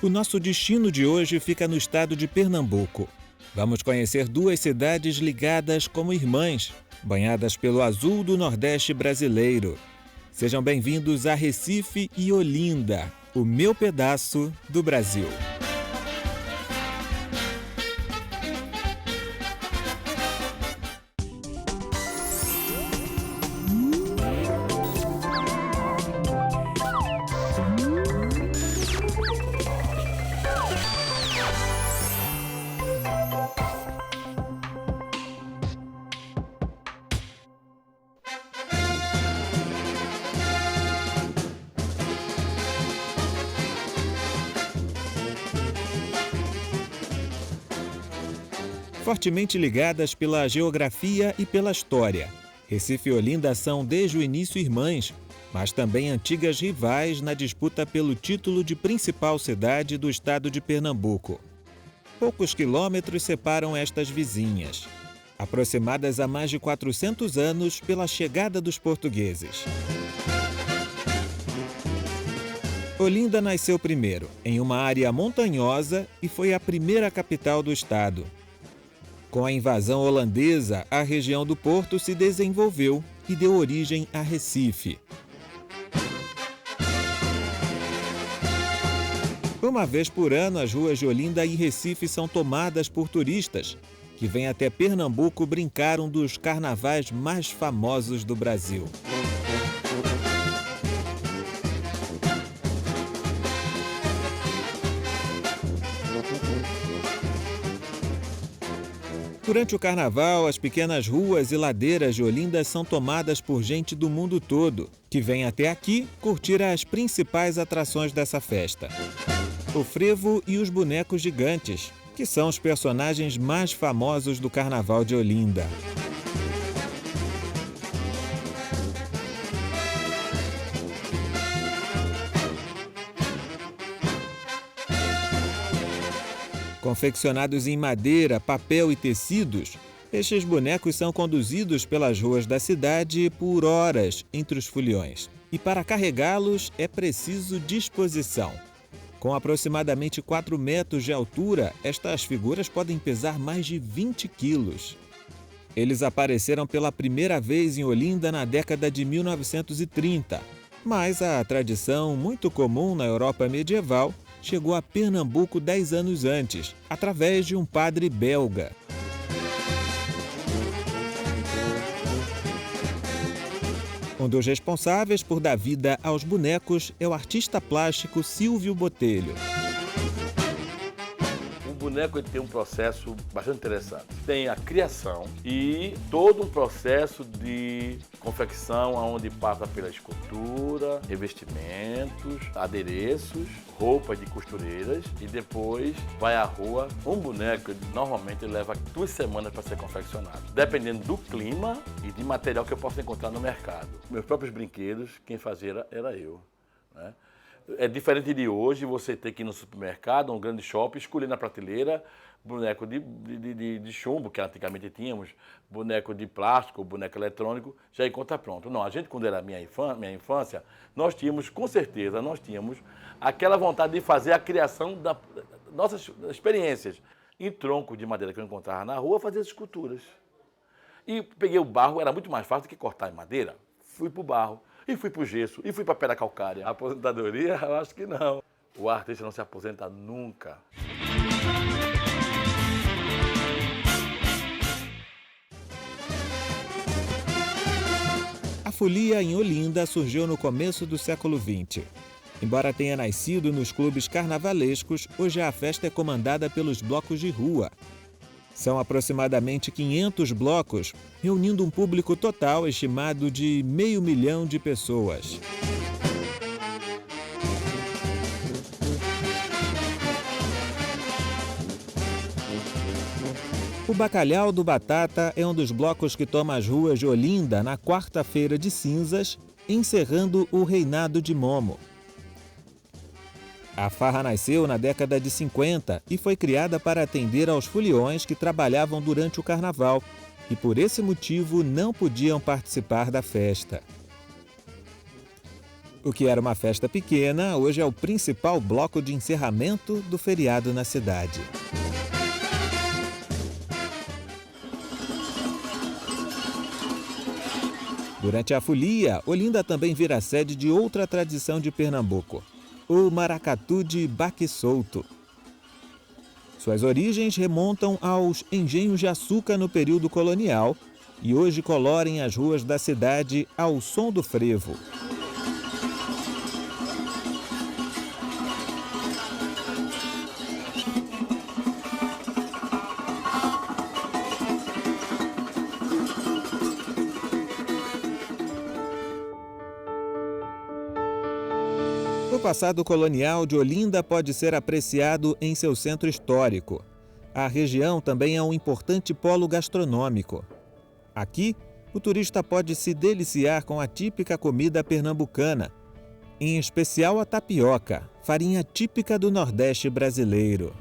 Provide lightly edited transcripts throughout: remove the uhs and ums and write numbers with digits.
O nosso destino de hoje fica no estado de Pernambuco. Vamos conhecer duas cidades ligadas como irmãs, banhadas pelo azul do Nordeste brasileiro. Sejam bem-vindos a Recife e Olinda, o meu pedaço do Brasil. Fortemente ligadas pela geografia e pela história, Recife e Olinda são desde o início irmãs, mas também antigas rivais na disputa pelo título de principal cidade do estado de Pernambuco. Poucos quilômetros separam estas vizinhas, aproximadas há mais de 400 anos pela chegada dos portugueses. Olinda nasceu primeiro, em uma área montanhosa, e foi a primeira capital do estado. Com a invasão holandesa, a região do Porto se desenvolveu e deu origem a Recife. Uma vez por ano, as ruas de Olinda e Recife são tomadas por turistas, que vêm até Pernambuco brincar um dos carnavais mais famosos do Brasil. Durante o carnaval, as pequenas ruas e ladeiras de Olinda são tomadas por gente do mundo todo, que vem até aqui curtir as principais atrações dessa festa. O frevo e os bonecos gigantes, que são os personagens mais famosos do carnaval de Olinda. Confeccionados em madeira, papel e tecidos, estes bonecos são conduzidos pelas ruas da cidade por horas entre os foliões. E para carregá-los é preciso disposição. Com aproximadamente 4 metros de altura, estas figuras podem pesar mais de 20 quilos. Eles apareceram pela primeira vez em Olinda na década de 1930, mas a tradição, muito comum na Europa medieval, chegou a Pernambuco 10 anos antes, através de um padre belga. Um dos responsáveis por dar vida aos bonecos é o artista plástico Silvio Botelho. O boneco tem um processo bastante interessante. Tem a criação e todo um processo de confecção onde passa pela escultura, revestimentos, adereços, roupas de costureiras e depois vai à rua. Um boneco normalmente leva 2 semanas para ser confeccionado, dependendo do clima e de material que eu possa encontrar no mercado. Meus próprios brinquedos, quem fazia era eu, né? É diferente de hoje, você ter que ir no supermercado, um grande shopping, escolher na prateleira boneco de chumbo, que antigamente tínhamos, boneco de plástico, boneco eletrônico, já encontra pronto. Não, a gente, quando era minha infância, nós tínhamos, com certeza, aquela vontade de fazer a criação das nossas experiências. Em troncos de madeira que eu encontrava na rua, fazia esculturas. E peguei o barro, era muito mais fácil do que cortar em madeira. Fui para o barro. E fui para o gesso, e fui para a pedra calcária. A aposentadoria, eu acho que não. O artista não se aposenta nunca. A folia em Olinda surgiu no começo do século XX. Embora tenha nascido nos clubes carnavalescos, hoje a festa é comandada pelos blocos de rua. São aproximadamente 500 blocos, reunindo um público total estimado de 500 mil de pessoas. O Bacalhau do Batata é um dos blocos que toma as ruas de Olinda na quarta-feira de cinzas, encerrando o reinado de Momo. A farra nasceu na década de 50 e foi criada para atender aos foliões que trabalhavam durante o carnaval e, por esse motivo, não podiam participar da festa. O que era uma festa pequena, hoje é o principal bloco de encerramento do feriado na cidade. Durante a folia, Olinda também vira sede de outra tradição de Pernambuco, o maracatu de baque solto. Suas origens remontam aos engenhos de açúcar no período colonial e hoje colorem as ruas da cidade ao som do frevo. O passado colonial de Olinda pode ser apreciado em seu centro histórico. A região também é um importante polo gastronômico. Aqui, o turista pode se deliciar com a típica comida pernambucana, em especial a tapioca, farinha típica do Nordeste brasileiro.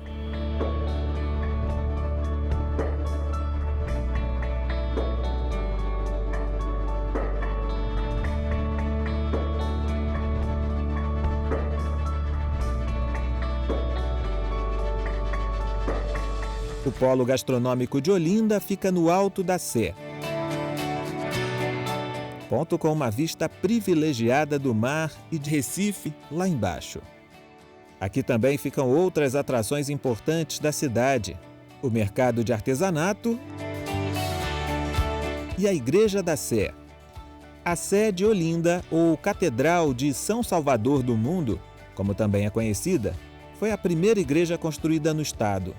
O polo gastronômico de Olinda fica no alto da Sé, ponto com uma vista privilegiada do mar e de Recife lá embaixo. Aqui também ficam outras atrações importantes da cidade: o mercado de artesanato e a Igreja da Sé. A Sé de Olinda, ou Catedral de São Salvador do Mundo, como também é conhecida, foi a primeira igreja construída no estado.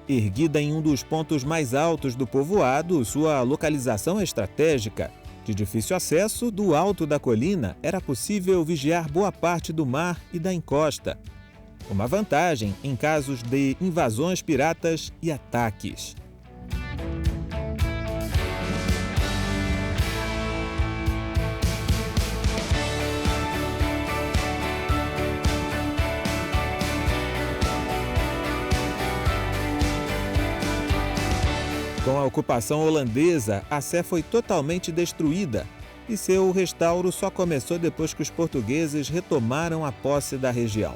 Erguida em um dos pontos mais altos do povoado, sua localização é estratégica. De difícil acesso, do alto da colina, era possível vigiar boa parte do mar e da encosta. Uma vantagem em casos de invasões piratas e ataques. Com a ocupação holandesa, a Sé foi totalmente destruída e seu restauro só começou depois que os portugueses retomaram a posse da região.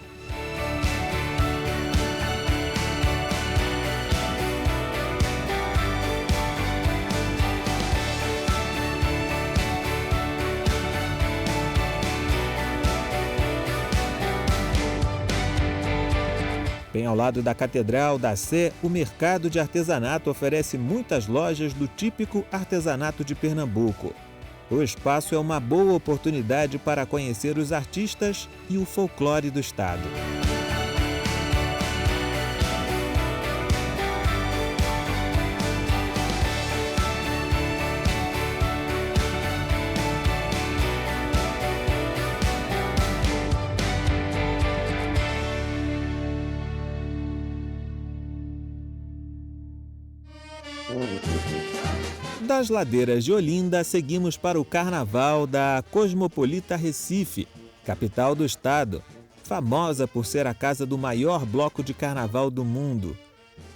Bem ao lado da Catedral da Sé, o mercado de artesanato oferece muitas lojas do típico artesanato de Pernambuco. O espaço é uma boa oportunidade para conhecer os artistas e o folclore do estado. Das ladeiras de Olinda, seguimos para o Carnaval da Cosmopolita Recife, capital do estado, famosa por ser a casa do maior bloco de carnaval do mundo,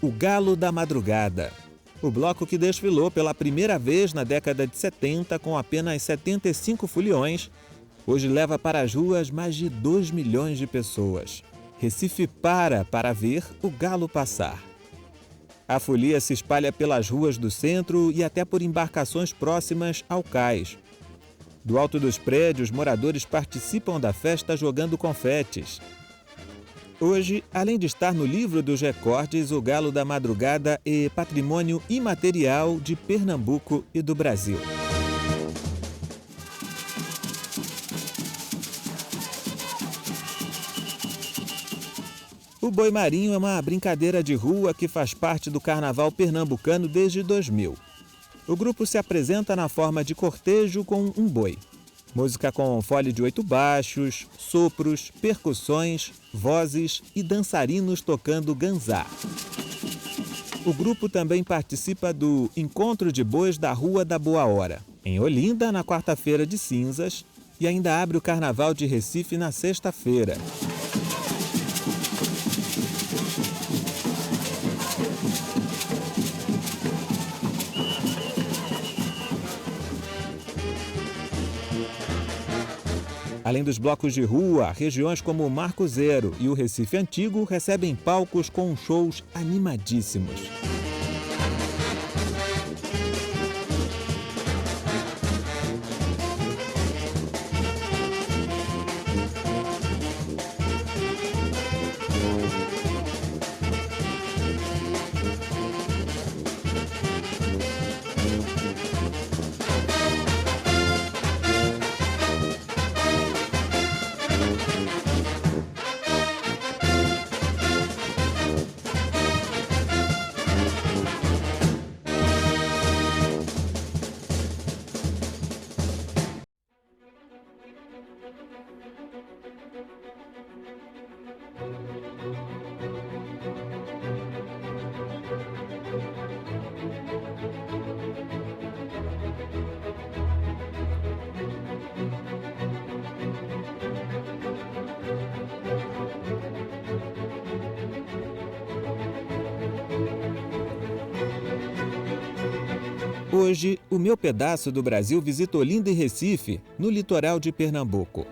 o Galo da Madrugada. O bloco, que desfilou pela primeira vez na década de 70 com apenas 75 foliões, hoje leva para as ruas mais de 2 milhões de pessoas. Recife para ver o galo passar. A folia se espalha pelas ruas do centro e até por embarcações próximas ao cais. Do alto dos prédios, moradores participam da festa jogando confetes. Hoje, além de estar no livro dos recordes, o Galo da Madrugada é patrimônio imaterial de Pernambuco e do Brasil. O Boi Marinho é uma brincadeira de rua que faz parte do carnaval pernambucano desde 2000. O grupo se apresenta na forma de cortejo com um boi. Música com fole de 8 baixos, sopros, percussões, vozes e dançarinos tocando ganzá. O grupo também participa do Encontro de Bois da Rua da Boa Hora, em Olinda, na quarta-feira de cinzas, e ainda abre o Carnaval de Recife na sexta-feira. Além dos blocos de rua, regiões como o Marco Zero e o Recife Antigo recebem palcos com shows animadíssimos. Hoje, o meu pedaço do Brasil visita Olinda e Recife, no litoral de Pernambuco.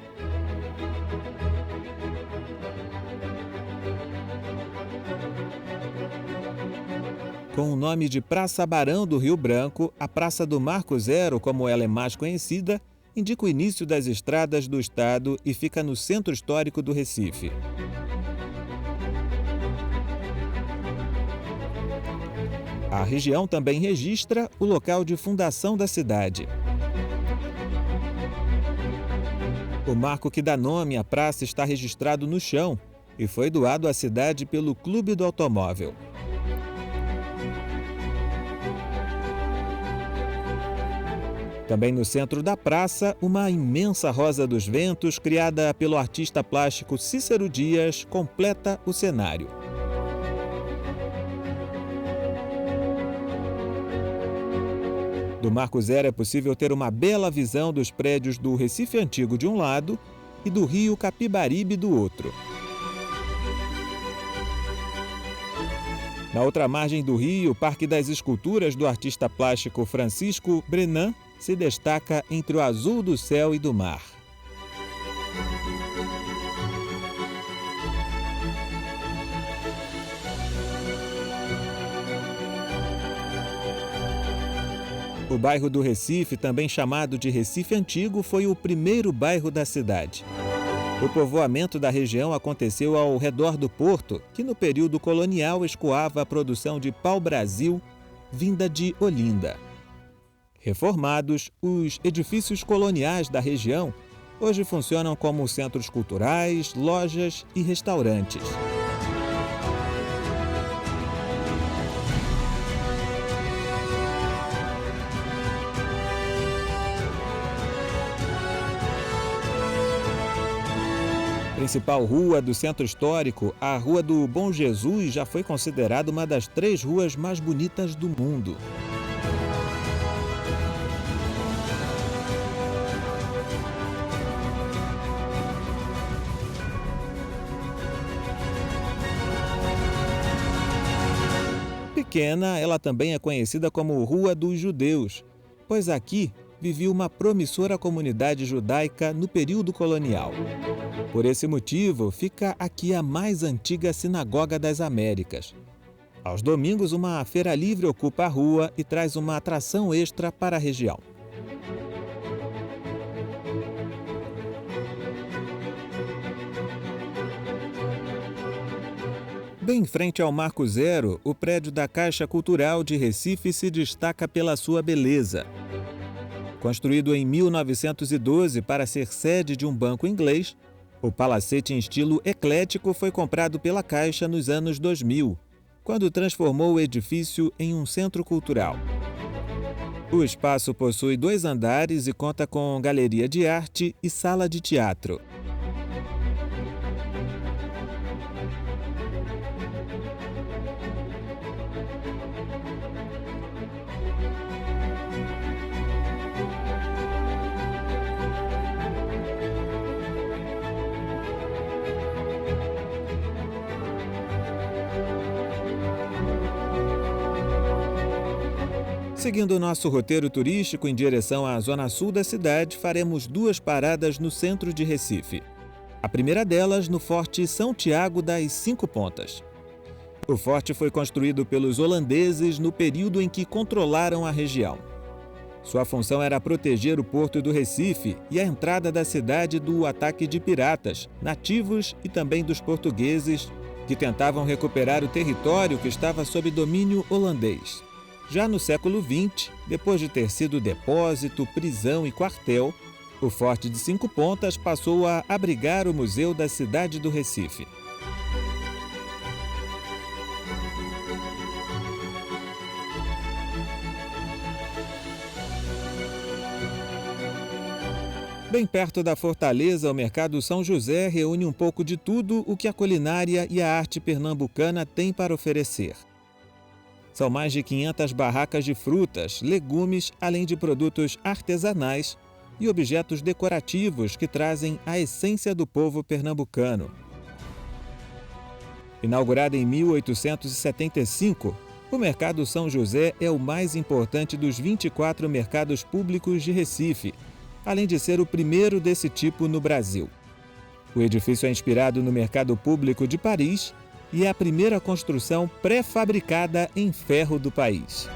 Com o nome de Praça Barão do Rio Branco, a Praça do Marco Zero, como ela é mais conhecida, indica o início das estradas do estado e fica no centro histórico do Recife. A região também registra o local de fundação da cidade. O marco que dá nome à praça está registrado no chão e foi doado à cidade pelo Clube do Automóvel. Também no centro da praça, uma imensa rosa dos ventos, criada pelo artista plástico Cícero Dias, completa o cenário. Do Marco Zero é possível ter uma bela visão dos prédios do Recife Antigo de um lado e do rio Capibaribe do outro. Na outra margem do rio, o Parque das Esculturas do artista plástico Francisco Brenan se destaca entre o azul do céu e do mar. O bairro do Recife, também chamado de Recife Antigo, foi o primeiro bairro da cidade. O povoamento da região aconteceu ao redor do porto, que no período colonial escoava a produção de pau-brasil vinda de Olinda. Reformados, os edifícios coloniais da região hoje funcionam como centros culturais, lojas e restaurantes. Principal rua do centro histórico, a Rua do Bom Jesus já foi considerada uma das 3 ruas mais bonitas do mundo. Pequena, ela também é conhecida como Rua dos Judeus, pois aqui vivia uma promissora comunidade judaica no período colonial. Por esse motivo, fica aqui a mais antiga sinagoga das Américas. Aos domingos, uma feira livre ocupa a rua e traz uma atração extra para a região. Bem em frente ao Marco Zero, o prédio da Caixa Cultural de Recife se destaca pela sua beleza. Construído em 1912 para ser sede de um banco inglês, o palacete em estilo eclético foi comprado pela Caixa nos anos 2000, quando transformou o edifício em um centro cultural. O espaço possui 2 andares e conta com galeria de arte e sala de teatro. Seguindo o nosso roteiro turístico em direção à zona sul da cidade, faremos 2 paradas no centro de Recife. A primeira delas no Forte São Tiago das 5 Pontas. O forte foi construído pelos holandeses no período em que controlaram a região. Sua função era proteger o porto do Recife e a entrada da cidade do ataque de piratas, nativos e também dos portugueses, que tentavam recuperar o território que estava sob domínio holandês. Já no século XX, depois de ter sido depósito, prisão e quartel, o Forte de 5 Pontas passou a abrigar o Museu da Cidade do Recife. Bem perto da fortaleza, o Mercado São José reúne um pouco de tudo o que a culinária e a arte pernambucana têm para oferecer. São mais de 500 barracas de frutas, legumes, além de produtos artesanais e objetos decorativos que trazem a essência do povo pernambucano. Inaugurado em 1875, o Mercado São José é o mais importante dos 24 mercados públicos de Recife, além de ser o primeiro desse tipo no Brasil. O edifício é inspirado no Mercado Público de Paris e é a primeira construção pré-fabricada em ferro do país.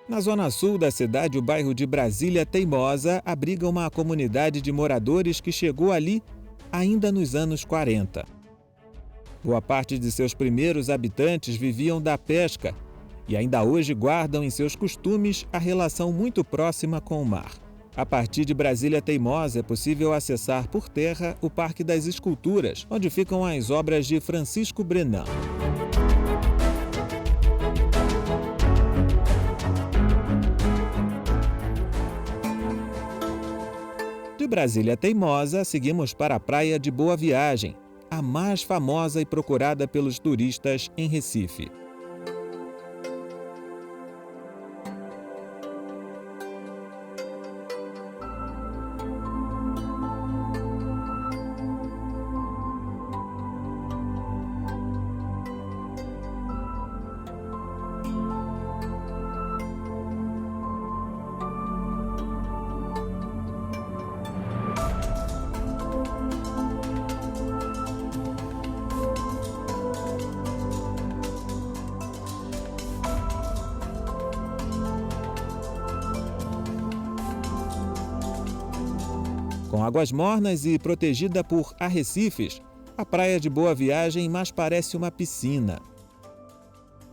Na zona sul da cidade, o bairro de Brasília Teimosa abriga uma comunidade de moradores que chegou ali ainda nos anos 40. Boa parte de seus primeiros habitantes viviam da pesca e ainda hoje guardam em seus costumes a relação muito próxima com o mar. A partir de Brasília Teimosa é possível acessar por terra o Parque das Esculturas, onde ficam as obras de Francisco Brenan. De Brasília Teimosa, seguimos para a Praia de Boa Viagem, a mais famosa e procurada pelos turistas em Recife. Com águas mornas e protegida por arrecifes, a Praia de Boa Viagem mais parece uma piscina.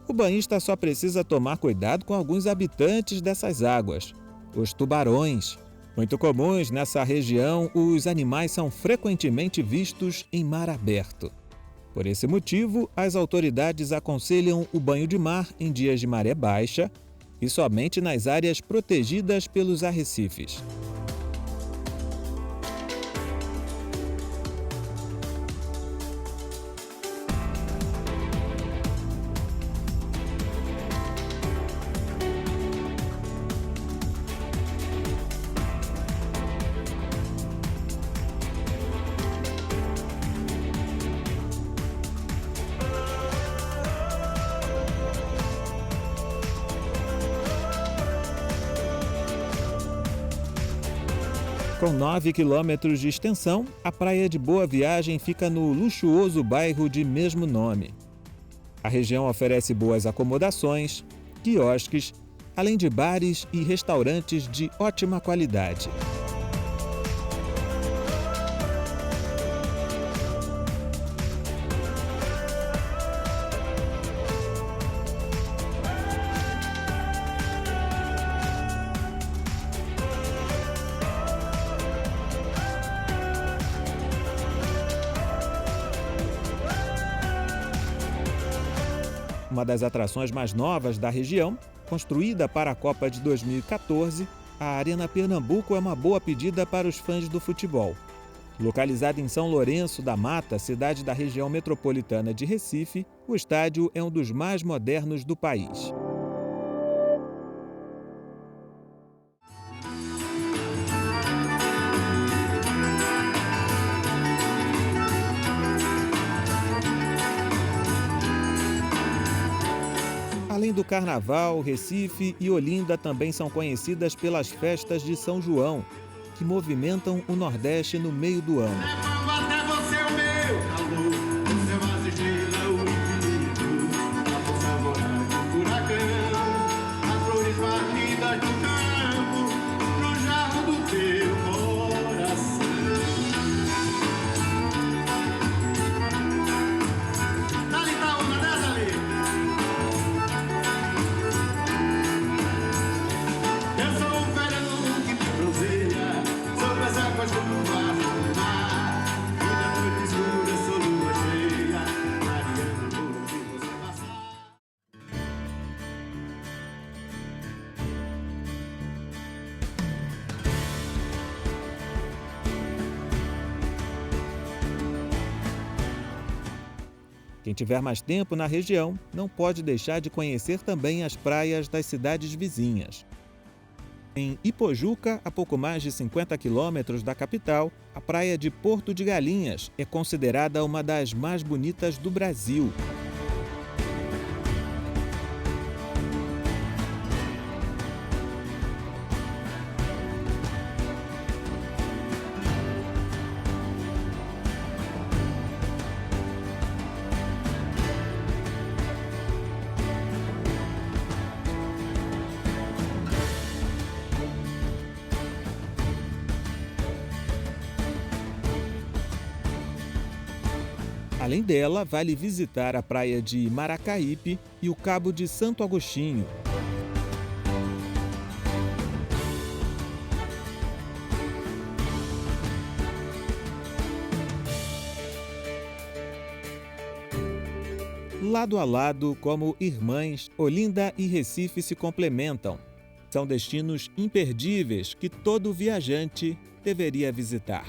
O banhista só precisa tomar cuidado com alguns habitantes dessas águas, os tubarões. Muito comuns nessa região, os animais são frequentemente vistos em mar aberto. Por esse motivo, as autoridades aconselham o banho de mar em dias de maré baixa e somente nas áreas protegidas pelos arrecifes. Com 9 quilômetros de extensão, a Praia de Boa Viagem fica no luxuoso bairro de mesmo nome. A região oferece boas acomodações, quiosques, além de bares e restaurantes de ótima qualidade. Uma das atrações mais novas da região, construída para a Copa de 2014, a Arena Pernambuco é uma boa pedida para os fãs do futebol. Localizado em São Lourenço da Mata, cidade da região metropolitana de Recife, o estádio é um dos mais modernos do país. Além do Carnaval, Recife e Olinda também são conhecidas pelas festas de São João, que movimentam o Nordeste no meio do ano. Quem tiver mais tempo na região não pode deixar de conhecer também as praias das cidades vizinhas. Em Ipojuca, a pouco mais de 50 quilômetros da capital, a praia de Porto de Galinhas é considerada uma das mais bonitas do Brasil. Além dela, vale visitar a praia de Maracaípe e o Cabo de Santo Agostinho. Lado a lado, como irmãs, Olinda e Recife se complementam. São destinos imperdíveis que todo viajante deveria visitar.